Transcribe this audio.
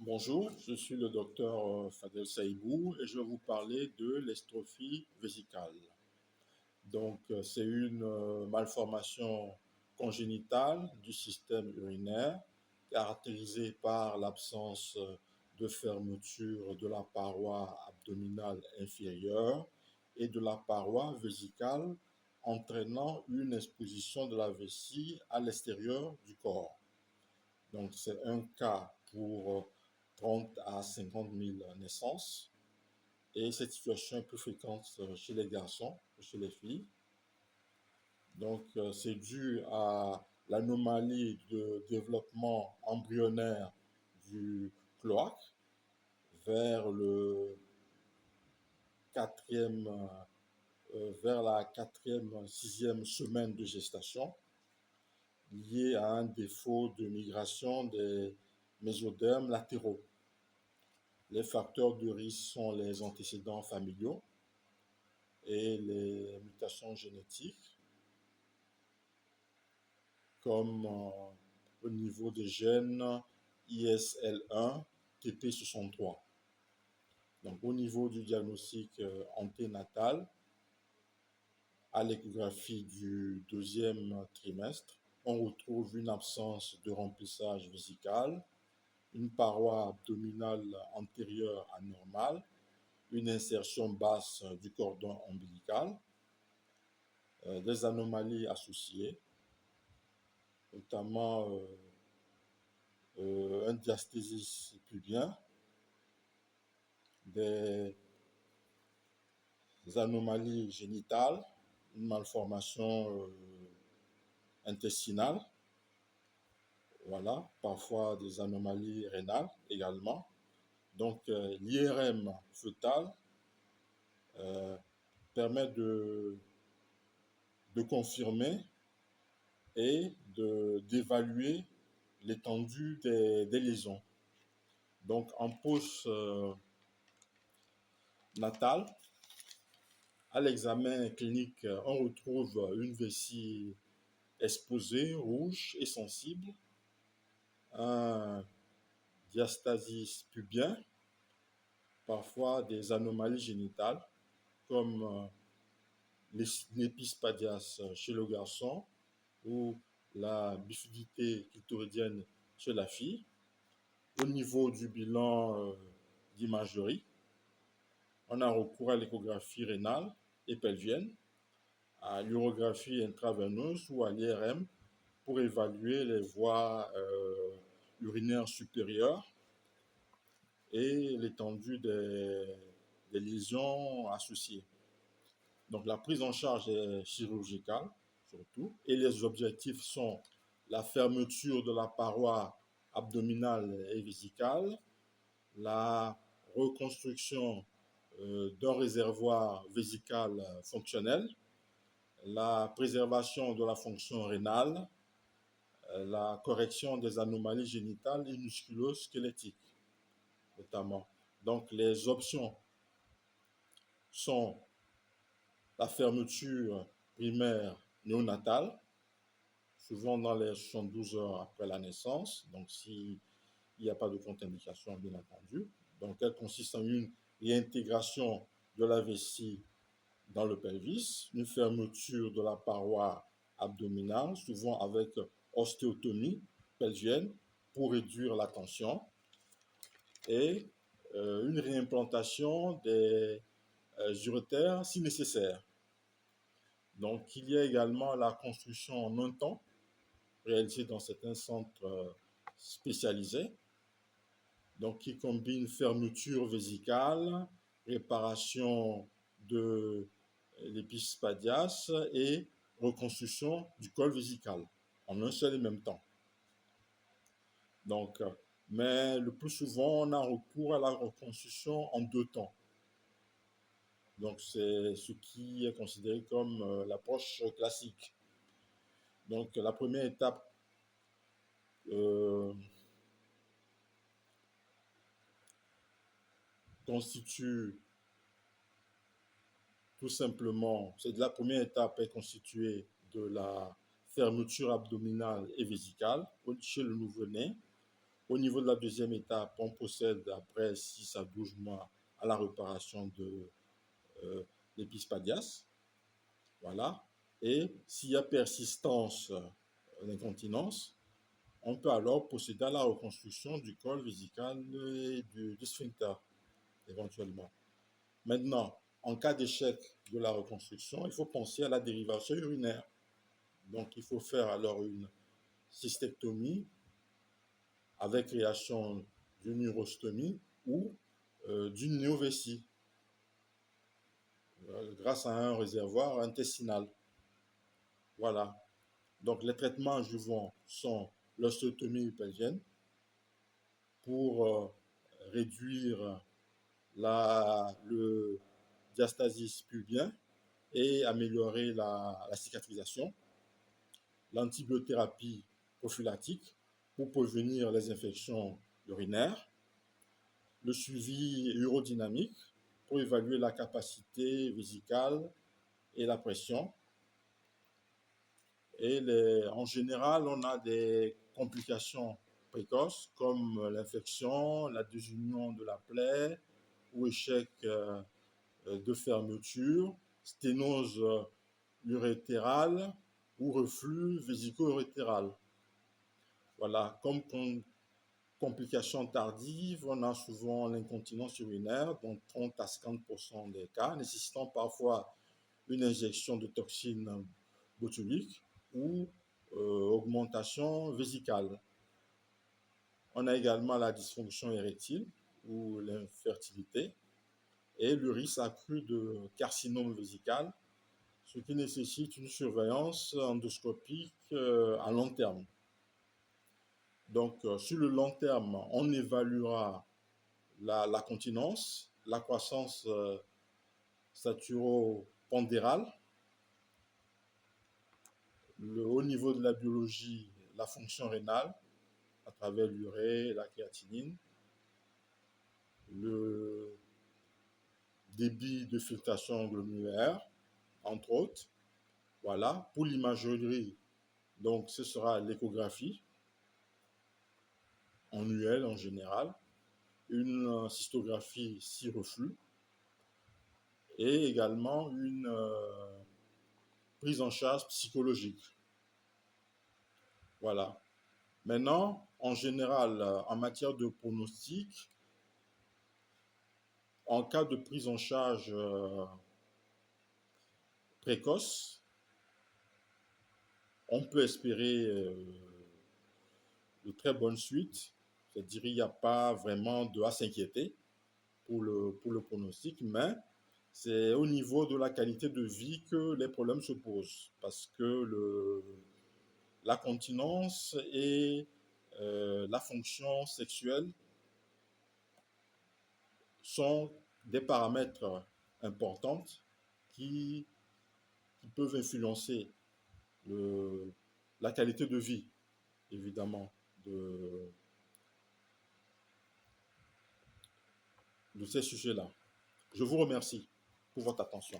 Bonjour, je suis le docteur Fadel Saïbou et je vais vous parler de l'estrophie vésicale. C'est une malformation congénitale du système urinaire caractérisée par l'absence de fermeture de la paroi abdominale inférieure et de la paroi vésicale entraînant une exposition de la vessie à l'extérieur du corps. Donc, c'est un cas pour 30 à 50 000 naissances. Et cette situation est plus fréquente chez les garçons que chez les filles. C'est dû à l'anomalie de développement embryonnaire du cloaque vers le quatrième, vers la quatrième, sixième semaine de gestation, lié à un défaut de migration des mésodermes latéraux. Les facteurs de risque sont les antécédents familiaux et les mutations génétiques, comme au niveau des gènes ISL1, TP63. Donc, au niveau du diagnostic anténatal, à l'échographie du deuxième trimestre, on retrouve une absence de remplissage vésical, une paroi abdominale antérieure anormale, une insertion basse du cordon ombilical, des anomalies associées, notamment un diasthésis pubien, des anomalies génitales, une malformation intestinale, voilà, parfois des anomalies rénales également. Donc, l'IRM fœtal permet de confirmer et d'évaluer l'étendue des lésions. Donc, en pause natale, à l'examen clinique, on retrouve une vessie exposée, rouge et sensible, un diastasis pubien, parfois des anomalies génitales, comme l'épispadias chez le garçon ou la bifidité clitoridienne chez la fille. Au niveau du bilan d'imagerie, on a recours à l'échographie rénale et pelvienne, à l'urographie intraveineuse ou à l'IRM pour évaluer les voies urinaires supérieures et l'étendue des lésions associées. Donc la prise en charge est chirurgicale surtout et les objectifs sont la fermeture de la paroi abdominale et vésicale, la reconstruction d'un réservoir vésical fonctionnel, la préservation de la fonction rénale, la correction des anomalies génitales et musculo-squelettiques notamment. Donc les options sont la fermeture primaire néonatale, souvent dans les 72 heures après la naissance, donc s'il n'y a pas de contre-indication, bien entendu. Donc, elle consiste en une réintégration de la vessie dans le pelvis, une fermeture de la paroi abdominale, souvent avec ostéotomie pelvienne pour réduire la tension, et une réimplantation des urétères si nécessaire. Donc, il y a également la construction en un temps, réalisée dans certains centres spécialisés, donc qui combine fermeture vésicale, réparation de l'épispadias et reconstruction du col vésical en un seul et même temps. Donc, mais le plus souvent, on a recours à la reconstruction en deux temps. Donc, c'est ce qui est considéré comme l'approche classique. Donc, la première étape constitue tout simplement, la première étape est constituée de la fermeture abdominale et vésicale chez le nouveau-né. Au niveau de la deuxième étape, on procède après 6 à 12 mois à la réparation de l'épispadias. Voilà. Et s'il y a persistance d'incontinence, on peut alors procéder à la reconstruction du col vésical et du sphincter, éventuellement. Maintenant, en cas d'échec de la reconstruction, il faut penser à la dérivation urinaire. Donc, il faut faire alors une cystectomie avec création d'une urostomie ou d'une néovessie grâce à un réservoir intestinal. Voilà. Donc, les traitements adjuvants sont l'ostéotomie pelvienne pour réduire le diastasis pubien et améliorer la cicatrisation. L'antibiothérapie prophylactique pour prévenir les infections urinaires. Le suivi urodynamique pour évaluer la capacité vésicale et la pression. Et en général, on a des complications précoces comme l'infection, la désunion de la plaie ou échec de fermeture, sténose urétérale ou reflux vésico-urétéral. Voilà, comme complications tardives, on a souvent l'incontinence urinaire, dans 30 à 50% des cas, nécessitant parfois une injection de toxines botuliques ou augmentation vésicale. On a également la dysfonction érectile ou l'infertilité et le risque accru de carcinome vésical, ce qui nécessite une surveillance endoscopique à long terme. Donc, sur le long terme, on évaluera la continence, la croissance saturo-pondérale, le haut niveau de la biologie, la fonction rénale, à travers l'urée et la créatinine, le débit de filtration glomérulaire, entre autres. Voilà. Pour l'imagerie, donc ce sera l'échographie annuelle en général, une cystographie 6 reflux et également une prise en charge psychologique. Voilà. Maintenant, en général, en matière de pronostic, en cas de prise en charge précoce, on peut espérer de très bonnes suites. C'est-à-dire qu'il n'y a pas vraiment à s'inquiéter pour le pronostic, mais c'est au niveau de la qualité de vie que les problèmes se posent. Parce que la continence et la fonction sexuelle sont des paramètres importants qui peuvent influencer la qualité de vie, évidemment, de ces sujets-là. Je vous remercie pour votre attention.